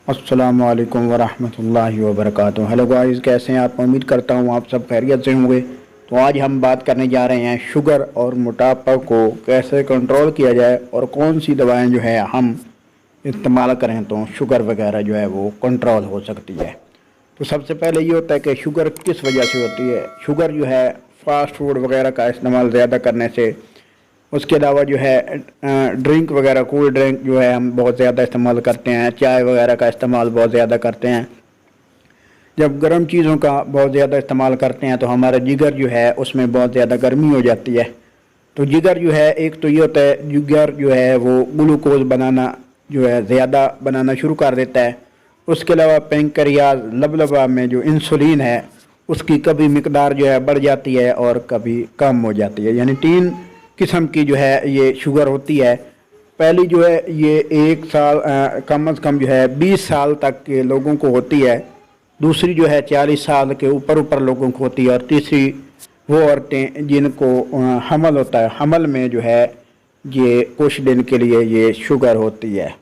अस्सलामु अलैकुम वरहमतुल्लाहि वबरकातुहू। हेलो गाइस, कैसे हैं आप? उम्मीद करता हूँ आप सब खैरियत से होंगे। तो आज हम बात करने जा रहे हैं शुगर और मोटापा को कैसे कंट्रोल किया जाए और कौन सी दवाएं जो है हम इस्तेमाल करें तो शुगर वगैरह जो है वो कंट्रोल हो सकती है। तो सबसे पहले ये होता है कि शुगर किस वजह से होती है। शुगर जो है फास्ट फूड वगैरह का इस्तेमाल ज़्यादा करने से, उसके अलावा जो है ड्रिंक वगैरह, कोल्ड ड्रिंक जो है हम बहुत ज़्यादा इस्तेमाल करते हैं, चाय वगैरह का इस्तेमाल बहुत ज़्यादा करते हैं। जब गर्म चीज़ों का बहुत ज़्यादा इस्तेमाल करते हैं तो हमारा जिगर जो है उसमें बहुत ज़्यादा गर्मी हो जाती है। तो जिगर जो है, एक तो ये होता है जिगर जो है वो ग्लूकोज बनाना जो है ज़्यादा बनाना शुरू कर देता है। उसके अलावा पेंक्रियाज लबलबा में जो इंसुलिन है उसकी कभी मिकदार जो है बढ़ जाती है और कभी कम हो जाती है। यानी 3 किस्म की जो है ये शुगर होती है। पहली जो है ये 1 साल कम अज़ कम जो है 20 साल तक के लोगों को होती है। दूसरी जो है 40 साल के ऊपर लोगों को होती है। और तीसरी वो औरतें जिनको हमल होता है, हमल में जो है ये कुछ दिन के लिए ये शुगर होती है।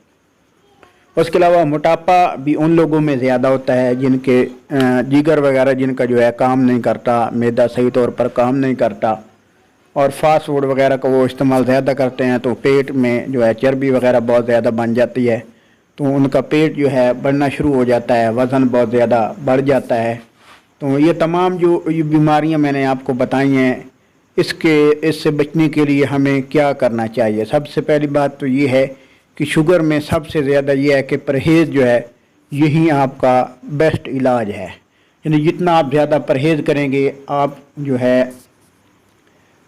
उसके अलावा मोटापा भी उन लोगों में ज़्यादा होता है जिनके जिगर वगैरह जिनका जो है काम नहीं करता, मैदा सही तौर पर काम नहीं करता और फास्ट फूड वगैरह का वो इस्तेमाल ज़्यादा करते हैं। तो पेट में जो है चर्बी वगैरह बहुत ज़्यादा बन जाती है, तो उनका पेट जो है बढ़ना शुरू हो जाता है, वज़न बहुत ज़्यादा बढ़ जाता है। तो ये तमाम जो ये बीमारियां मैंने आपको बताई हैं, इससे बचने के लिए हमें क्या करना चाहिए। सबसे पहली बात तो ये है कि शुगर में सबसे ज़्यादा ये है कि परहेज़ जो है यही आपका बेस्ट इलाज है। यानी जितना आप ज़्यादा परहेज़ करेंगे, आप जो है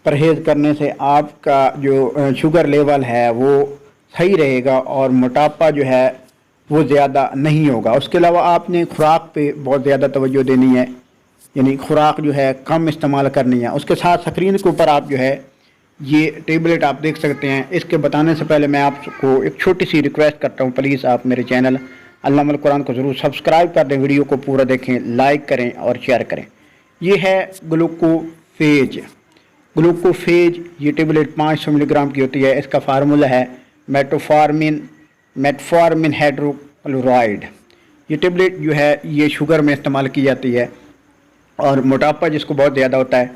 परहेज़ करने से आपका जो शुगर लेवल है वो सही रहेगा और मोटापा जो है वो ज़्यादा नहीं होगा। उसके अलावा आपने खुराक पे बहुत ज़्यादा तवज्जो देनी है, यानी खुराक जो है कम इस्तेमाल करनी है। उसके साथ स्क्रीन के ऊपर आप जो है ये टेबलेट आप देख सकते हैं। इसके बताने से पहले मैं आपको एक छोटी सी रिक्वेस्ट करता हूँ, प्लीज़ आप मेरे चैनल अल्लामा कुरान को ज़रूर सब्सक्राइब कर दें, वीडियो को पूरा देखें, लाइक करें और शेयर करें। ये है ग्लूकोफेज। ग्लूकोफेज ये टेबलेट 500 मिलीग्राम की होती है। इसका फार्मूला है मेटफॉर्मिन हाइड्रोक्लोराइड। ये टेबलेट जो है ये शुगर में इस्तेमाल की जाती है और मोटापा जिसको बहुत ज़्यादा होता है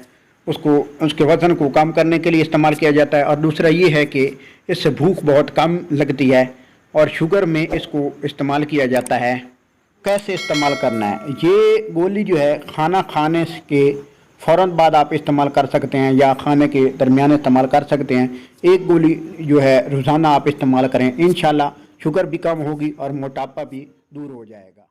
उसको उसके वज़न को कम करने के लिए इस्तेमाल किया जाता है। और दूसरा ये है कि इससे भूख बहुत कम लगती है और शुगर में इसको इस्तेमाल किया जाता है। कैसे इस्तेमाल करना है? ये गोली जो है खाना खाने के फ़ौरन बाद आप इस्तेमाल कर सकते हैं या खाने के दरमियान इस्तेमाल कर सकते हैं। एक गोली जो है रोज़ाना आप इस्तेमाल करें, इंशाल्लाह शुगर भी कम होगी और मोटापा भी दूर हो जाएगा।